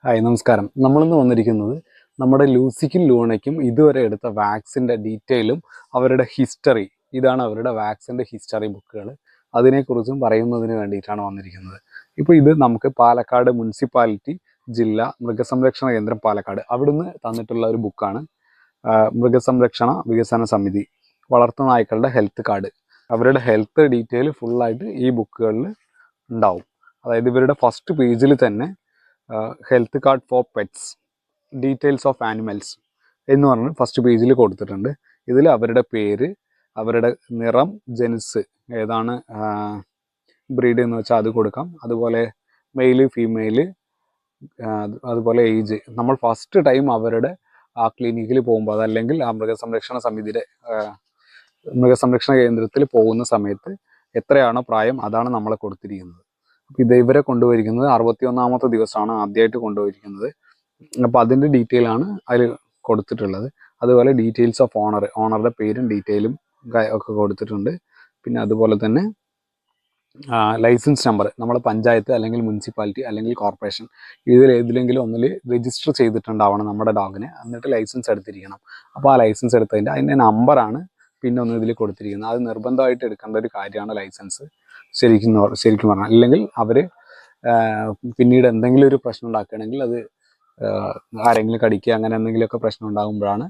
Hi നമസ്കാരം. നമ്മളിന്ന് വന്നിരിക്കുന്നത് നമ്മുടെ ലൂസിക്കും ലൂണയ്ക്കും ഇതുവരെ എടുത്ത വാക്സിൻ്റെ ഡീറ്റെയിലും അവരുടെ ഹിസ്റ്ററി, ഇതാണ് അവരുടെ വാക്സിൻ്റെ ഹിസ്റ്ററി ബുക്കുകൾ, അതിനെക്കുറിച്ചും പറയുന്നതിന് വേണ്ടിയിട്ടാണ് വന്നിരിക്കുന്നത്. ഇപ്പോൾ ഇത് നമുക്ക് പാലക്കാട് മുനിസിപ്പാലിറ്റി ജില്ല മൃഗസംരക്ഷണ കേന്ദ്രം പാലക്കാട് അവിടുന്ന് തന്നിട്ടുള്ള ഒരു ബുക്കാണ്. മൃഗസംരക്ഷണ വികസന സമിതി വളർത്തുനായ്ക്കളുടെ ഹെൽത്ത് കാർഡ്. അവരുടെ ഹെൽത്ത് ഡീറ്റെയിൽ ഫുള്ളായിട്ട് ഈ ബുക്കുകളിൽ ഉണ്ടാവും. അതായത് ഇവരുടെ ഫസ്റ്റ് പേജിൽ തന്നെ health card for pets, details of animals എന്ന് പറഞ്ഞ് ഫസ്റ്റ് പേജിൽ കൊടുത്തിട്ടുണ്ട്. ഇതിൽ അവരുടെ പേര്, അവരുടെ നിറം, ജെൻസ് ഏതാണ് ബ്രീഡ് എന്ന് വെച്ചാൽ അത് കൊടുക്കാം, അതുപോലെ മെയില് ഫീമെയില്, അതുപോലെ ഏജ്. നമ്മൾ ഫസ്റ്റ് ടൈം അവരുടെ ആ ക്ലിനിക്കിൽ പോകുമ്പോൾ അതല്ലെങ്കിൽ ആ മൃഗസംരക്ഷണ സമിതിയുടെ മൃഗസംരക്ഷണ കേന്ദ്രത്തിൽ പോകുന്ന സമയത്ത് എത്രയാണോ പ്രായം അതാണ് നമ്മളെ കൊടുത്തിരിക്കുന്നത്. ഇത് ഇവരെ കൊണ്ടുപോയിരിക്കുന്നത് 61ാമത്തെ ദിവസമാണ് ആദ്യമായിട്ട് കൊണ്ടുപോയിരിക്കുന്നത്. അപ്പോൾ അതിൻ്റെ ഡീറ്റെയിൽ ആണ് അതിൽ കൊടുത്തിട്ടുള്ളത്. അതുപോലെ ഡീറ്റെയിൽസ് ഓഫ് ഓണറുടെ പേരും ഡീറ്റെയിലും ഒക്കെ കൊടുത്തിട്ടുണ്ട്. പിന്നെ അതുപോലെ തന്നെ ലൈസൻസ് നമ്പർ, നമ്മൾ പഞ്ചായത്ത് അല്ലെങ്കിൽ മുനിസിപ്പാലിറ്റി അല്ലെങ്കിൽ കോർപ്പറേഷൻ ഇതിൽ ഏതിലെങ്കിലും ഒന്നിൽ രജിസ്റ്റർ ചെയ്തിട്ടുണ്ടാവണം നമ്മുടെ ഡോഗിനെ, എന്നിട്ട് ലൈസൻസ് എടുത്തിരിക്കണം. അപ്പോൾ ആ ലൈസൻസ് എടുത്തതിൻ്റെ അതിൻ്റെ നമ്പറാണ് പിന്നെ ഒന്ന് ഇതിൽ കൊടുത്തിരിക്കുന്നത്. അത് നിർബന്ധമായിട്ട് എടുക്കേണ്ട ഒരു കാര്യമാണ് ലൈസൻസ് ശരിക്കും പറഞ്ഞാൽ. ഇല്ലെങ്കിൽ അവർ പിന്നീട് എന്തെങ്കിലും ഒരു പ്രശ്നം ഉണ്ടാക്കുകയാണെങ്കിൽ അത് ആരെങ്കിലും കടിക്കുക അങ്ങനെ എന്തെങ്കിലുമൊക്കെ പ്രശ്നം ഉണ്ടാകുമ്പോഴാണ്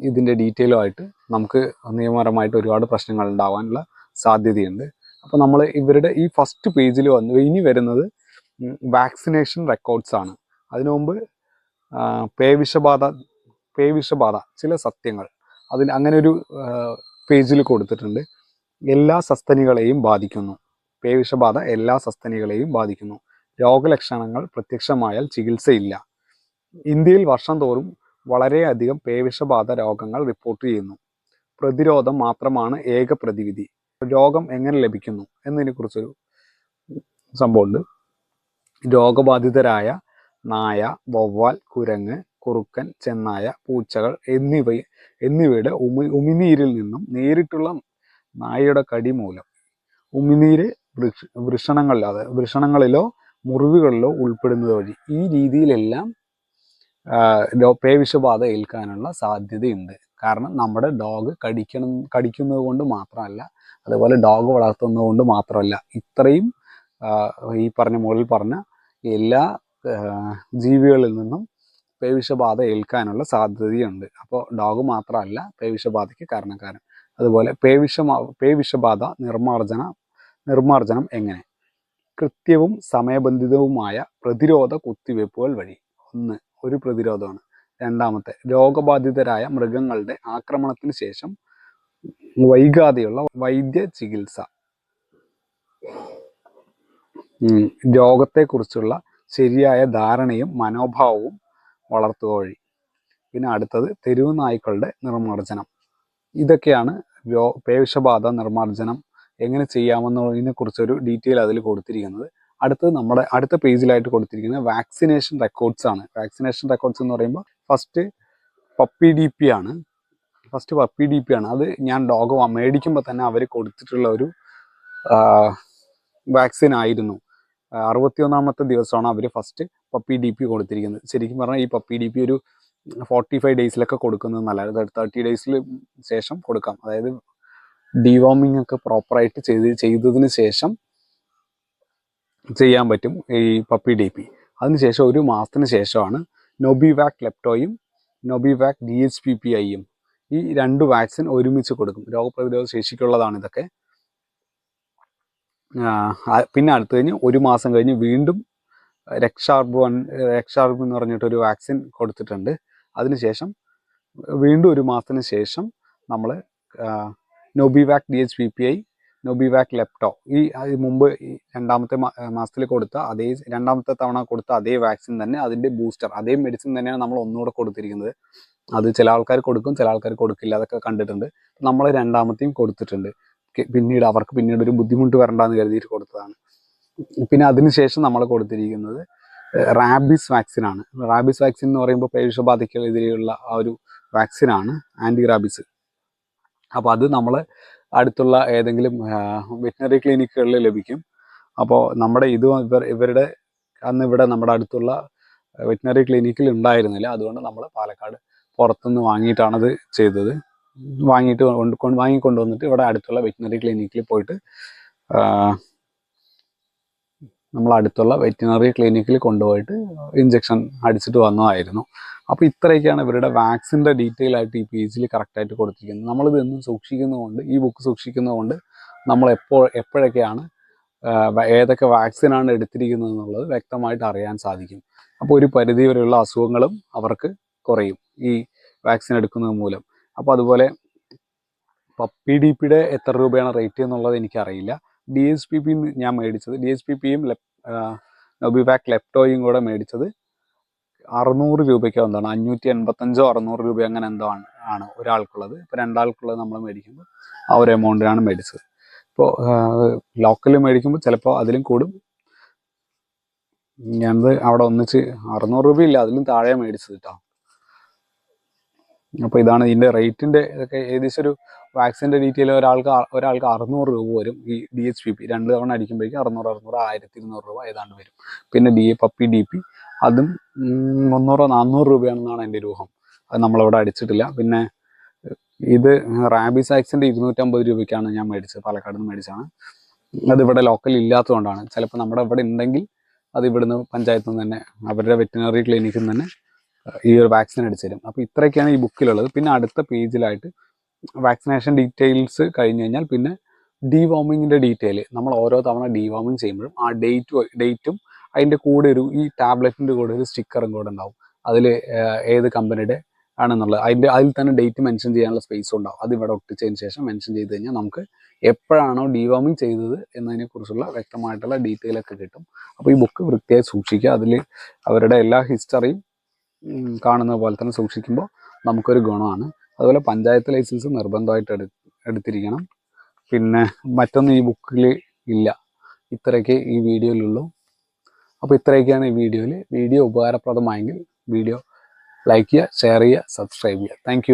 ഇതിൻ്റെ ഡീറ്റെയിലുമായിട്ട് നമുക്ക് നിയമപരമായിട്ട് ഒരുപാട് പ്രശ്നങ്ങൾ ഉണ്ടാകാനുള്ള സാധ്യതയുണ്ട്. അപ്പോൾ നമ്മൾ ഇവരുടെ ഈ ഫസ്റ്റ് പേജിൽ ഇനി വരുന്നത് വാക്സിനേഷൻ റെക്കോർഡ്സ് ആണ്. അതിനു മുമ്പ് പേവിഷബാധ ചില സത്യങ്ങൾ അതിന് അങ്ങനെ ഒരു പേജിൽ കൊടുത്തിട്ടുണ്ട്. എല്ലാ സസ്തനികളെയും ബാധിക്കുന്നു. പേവിഷബാധ എല്ലാ സസ്തനികളെയും ബാധിക്കുന്നു. രോഗലക്ഷണങ്ങൾ പ്രത്യക്ഷമായാൽ ചികിത്സയില്ല. ഇന്ത്യയിൽ വർഷം തോറും വളരെയധികം പേവിഷബാധ രോഗങ്ങൾ റിപ്പോർട്ട് ചെയ്യുന്നു. പ്രതിരോധം മാത്രമാണ് ഏക പ്രതിവിധി. രോഗം എങ്ങനെ ലഭിക്കുന്നു എന്നതിനെക്കുറിച്ചൊരു സംഭവമുണ്ട്. രോഗബാധിതരായ നായ, വവ്വാൽ, കുരങ്ങ്, കുറുക്കൻ, ചെന്നായ, പൂച്ചകൾ എന്നിവയുടെ ഉമിനീരിൽ നിന്നും നേരിട്ടുള്ള നായയുടെ കടി മൂലം ഉമിനീര് വൃഷണങ്ങളിലോ മുറിവുകളിലോ ഉൾപ്പെടുന്നത് വഴി ഈ രീതിയിലെല്ലാം പേവിഷബാധ ഏൽക്കാനുള്ള സാധ്യതയുണ്ട്. കാരണം നമ്മുടെ ഡോഗ് കടിക്കുന്നത് കൊണ്ട് മാത്രമല്ല, അതുപോലെ ഡോഗ് വളർത്തുന്നത് കൊണ്ട് മാത്രമല്ല, ഇത്രയും ഈ മുകളിൽ പറഞ്ഞ എല്ലാ ജീവികളിൽ നിന്നും പേവിഷബാധ ഏൽക്കാനുള്ള സാധ്യതയുണ്ട്. അപ്പോൾ ഡോഗ് മാത്രമല്ല പേവിഷബാധയ്ക്ക് കാരണക്കാരൻ. അതുപോലെ പേവിഷബാധ നിർമ്മാർജ്ജനം എങ്ങനെ? കൃത്യവും സമയബന്ധിതവുമായ പ്രതിരോധ കുത്തിവയ്പ്പുകൾ വഴി. ഒരു പ്രതിരോധമാണ്. രണ്ടാമത്തെ, രോഗബാധിതരായ മൃഗങ്ങളുടെ ആക്രമണത്തിന് ശേഷം വൈകാതെയുള്ള വൈദ്യ ചികിത്സ. രോഗത്തെക്കുറിച്ചുള്ള ശരിയായ ധാരണയും മനോഭാവവും വളർത്തുക വഴി. പിന്നെ അടുത്തത്, തെരുവ് നായ്ക്കളുടെ നിർമ്മാർജ്ജനം. ഇതൊക്കെയാണ് പേവിഷബാധ നിർമ്മാർജ്ജനം എങ്ങനെ ചെയ്യാമെന്നതിനെ കുറിച്ചൊരു ഡീറ്റെയിൽ അതിൽ കൊടുത്തിരിക്കുന്നത്. നമ്മുടെ അടുത്ത പേജിലായിട്ട് കൊടുത്തിരിക്കുന്നത് വാക്സിനേഷൻ റെക്കോർഡ്സ് ആണ്. വാക്സിനേഷൻ റെക്കോർഡ്സ് എന്ന് പറയുമ്പോൾ ഫസ്റ്റ് പപ്പി ഡി പി ആണ്. അത് ഞാൻ ഡോഗ് മേടിക്കുമ്പോൾ തന്നെ അവർ കൊടുത്തിട്ടുള്ള ഒരു വാക്സിൻ ആയിരുന്നു. 61ാമത്തെ ദിവസമാണ് അവർ ഫസ്റ്റ് പപ്പി ഡി പി കൊടുത്തിരിക്കുന്നത്. ശരിക്കും പറഞ്ഞാൽ ഈ പപ്പി ഡി പി ഒരു 45 ഡേയ്സിലൊക്കെ കൊടുക്കുന്നത് നല്ലത്. 30 ഡേയ്സിൽ ശേഷം കൊടുക്കാം. അതായത് ഡിവോമിങ് ഒക്കെ പ്രോപ്പറായിട്ട് ചെയ്തതിന് ശേഷം ചെയ്യാൻ പറ്റും ഈ പപ്പി ഡി പി. അതിനുശേഷം 1 മാസത്തിന് ശേഷമാണ് നൊബിവാക് ലെപ്റ്റോയും നൊബിവാക് DHPPIയും ഈ 2 വാക്സിൻ ഒരുമിച്ച് കൊടുക്കും. രോഗപ്രതിരോധ ശേഷിക്കുള്ളതാണ് ഇതൊക്കെ. പിന്നെ അടുത്ത് കഴിഞ്ഞ് 1 മാസം കഴിഞ്ഞ് വീണ്ടും രക്ഷാർബ് എന്ന് പറഞ്ഞിട്ടൊരു വാക്സിൻ കൊടുത്തിട്ടുണ്ട്. അതിനുശേഷം വീണ്ടും 1 മാസത്തിന് ശേഷം നമ്മൾ നൊബിവാക് DHPPI, നൊബിവാക് ലെപ്റ്റോ ഈ മുമ്പ് രണ്ടാമത്തെ മാസത്തിൽ കൊടുത്ത രണ്ടാമത്തെ തവണ കൊടുത്ത അതേ വാക്സിൻ തന്നെ, അതിൻ്റെ ബൂസ്റ്റർ അതേ മെഡിസിൻ തന്നെയാണ് നമ്മൾ ഒന്നുകൂടെ കൊടുത്തിരിക്കുന്നത്. അത് ചില ആൾക്കാർ കൊടുക്കും, ചില ആൾക്കാർ കൊടുക്കില്ല, അതൊക്കെ കണ്ടിട്ടുണ്ട്. നമ്മൾ രണ്ടാമത്തെയും കൊടുത്തിട്ടുണ്ട്. അവർക്ക് പിന്നീട് ഒരു ബുദ്ധിമുട്ട് വരണ്ടെന്ന് കരുതിയിട്ട് കൊടുത്തതാണ്. പിന്നെ അതിനുശേഷം നമ്മൾ കൊടുത്തിരിക്കുന്നത് റാബീസ് വാക്സിനാണ്. റാബീസ് വാക്സിൻ എന്ന് പറയുമ്പോൾ പേവിഷബാധയ്ക്കെതിരെയുള്ള ആ ഒരു വാക്സിനാണ്, ആൻറ്റി റാബീസ്. അപ്പോൾ അത് നമ്മൾ അടുത്തുള്ള ഏതെങ്കിലും വെറ്റിനറി ക്ലിനിക്കുകളിൽ ലഭിക്കും. അപ്പോൾ നമ്മുടെ ഇവരുടെ അന്ന് ഇവിടെ നമ്മുടെ അടുത്തുള്ള വെറ്റിനറി ക്ലിനിക്കിൽ ഉണ്ടായിരുന്നില്ല. അതുകൊണ്ട് നമ്മൾ പാലക്കാട് പുറത്തുനിന്ന് വാങ്ങിയിട്ടാണത് ചെയ്തത്. വാങ്ങിക്കൊണ്ടുവന്നിട്ട് ഇവിടെ അടുത്തുള്ള വെറ്റിനറി ക്ലിനിക്കിൽ പോയിട്ട് കൊണ്ടുപോയിട്ട് ഇഞ്ചക്ഷൻ അടിച്ചിട്ട് വന്നതായിരുന്നു. അപ്പോൾ ഇത്രയൊക്കെയാണ് ഇവരുടെ വാക്സിൻ്റെ ഡീറ്റെയിൽ ആയിട്ട് ഈ പേജിൽ കറക്റ്റായിട്ട് കൊടുത്തിരിക്കുന്നത്. നമ്മളിത് എന്നും സൂക്ഷിക്കുന്നതുകൊണ്ട്, ഈ ബുക്ക് സൂക്ഷിക്കുന്നതുകൊണ്ട് നമ്മൾ എപ്പോഴൊക്കെയാണ് ഏതൊക്കെ വാക്സിനാണ് എടുത്തിരിക്കുന്നത് എന്നുള്ളത് വ്യക്തമായിട്ട് അറിയാൻ സാധിക്കും. അപ്പോൾ ഒരു പരിധി വരെയുള്ള അസുഖങ്ങളും അവർക്ക് കുറയും ഈ വാക്സിൻ എടുക്കുന്നത് മൂലം. അപ്പോൾ അതുപോലെ PDPയുടെ എത്ര രൂപയാണ് റേറ്റ് എന്നുള്ളത് എനിക്കറിയില്ല. DHPP ഞാൻ മേടിച്ചത്, DHPPയും നൊബിവാക് ലെപ്റ്റോയും കൂടെ മേടിച്ചത് 600 രൂപയ്ക്കോ എന്താണ്, 585 600 രൂപ അങ്ങനെ എന്തോ ആണ് ഒരാൾക്കുള്ളത്. ഇപ്പോൾ 2 ആൾക്കുള്ളത് നമ്മൾ മേടിക്കുമ്പോൾ ആ ഒരു എമൗണ്ടിനാണ് മേടിച്ചത്. ഇപ്പോൾ ലോക്കലിൽ മേടിക്കുമ്പോൾ ചിലപ്പോൾ അതിലും കൂടും. ഞാനത് അവിടെ ഒന്നിച്ച് 600 രൂപയില്ല, അതിലും താഴെ മേടിച്ചത് കേട്ടോ. അപ്പോൾ ഇതാണ് ഇതിൻ്റെ റേറ്റിൻ്റെ ഇതൊക്കെ. ഏകദേശം ഒരു വാക്സിൻ്റെ ഡീറ്റെയിൽ ഒരാൾക്ക് 600 രൂപ വരും. ഈ DHPP 2 തവണ അടിക്കുമ്പോഴേക്കും 600 1200 രൂപ ഏതാണ്ട് വരും. പിന്നെ പപ്പി DP അതും 300 400 രൂപയാണെന്നാണ് എൻ്റെ ഒരു ഊഹം. അത് നമ്മളവിടെ അടിച്ചിട്ടില്ല. പിന്നെ ഇത് റാബീസ് വാക്സിൻ്റെ 250 രൂപയ്ക്കാണ് ഞാൻ മേടിച്ചത്, പാലക്കാട് നിന്ന് മേടിച്ചാണ്. അതിവിടെ ലോക്കൽ ഇല്ലാത്തതുകൊണ്ടാണ്. ചിലപ്പോൾ നമ്മുടെ ഇവിടെ ഉണ്ടെങ്കിൽ അത് ഇവിടുന്ന് പഞ്ചായത്തിൽ നിന്ന് തന്നെ, അവരുടെ വെറ്റിനറി ക്ലിനിക്കിൽ നിന്ന് തന്നെ ഈ ഒരു വാക്സിൻ അടിച്ചു തരും. അപ്പോൾ ഇത്രയൊക്കെയാണ് ഈ ബുക്കിലുള്ളത്. പിന്നെ അടുത്ത പേജിലായിട്ട് വാക്സിനേഷൻ ഡീറ്റെയിൽസ് കഴിഞ്ഞ് കഴിഞ്ഞാൽ പിന്നെ ഡീവോമിങ്ങിൻ്റെ ഡീറ്റെയിൽ. നമ്മൾ ഓരോ തവണ ഡീവോമിങ് ചെയ്യുമ്പോഴും ആ ഡേറ്റും അതിൻ്റെ കൂടെ ഈ ടാബ്ലറ്റിൻ്റെ കൂടെ ഒരു സ്റ്റിക്കറും കൂടെ ഉണ്ടാവും. അതിൽ ഏത് കമ്പനിയുടെ ആണെന്നുള്ളത് അതിൽ തന്നെ ഡേറ്റ് മെൻഷൻ ചെയ്യാനുള്ള സ്പേസും ഉണ്ടാവും. അത് ഇവിടെ ഒട്ടിച്ചതിന് ശേഷം മെൻഷൻ ചെയ്ത് കഴിഞ്ഞാൽ നമുക്ക് എപ്പോഴാണോ ഡീവോമിങ് ചെയ്തത് എന്നതിനെക്കുറിച്ചുള്ള വ്യക്തമായിട്ടുള്ള ഡീറ്റെയിലൊക്കെ കിട്ടും. അപ്പോൾ ഈ ബുക്ക് വൃത്തിയായി സൂക്ഷിക്കുക. അതിൽ അവരുടെ എല്ലാ ഹിസ്റ്ററിയും കാണുന്ന പോലെ തന്നെ സൂക്ഷിക്കുമ്പോൾ നമുക്കൊരു ഗുണമാണ്. അതുപോലെ പഞ്ചായത്ത് ലൈസൻസ് നിർബന്ധമായിട്ട് എടുത്തിരിക്കണം. പിന്നെ മറ്റൊന്നും ഈ ബുക്കിൽ ഇല്ല. ഇത്രയൊക്കെ ഈ വീഡിയോയിലുള്ളൂ. അപ്പോൾ ഇത്രയൊക്കെയാണ് ഈ വീഡിയോയിൽ. വീഡിയോ ഉപകാരപ്രദമായെങ്കിൽ വീഡിയോ ലൈക്ക് ചെയ്യുക, ഷെയർ ചെയ്യുക, സബ്സ്ക്രൈബ് ചെയ്യുക. താങ്ക്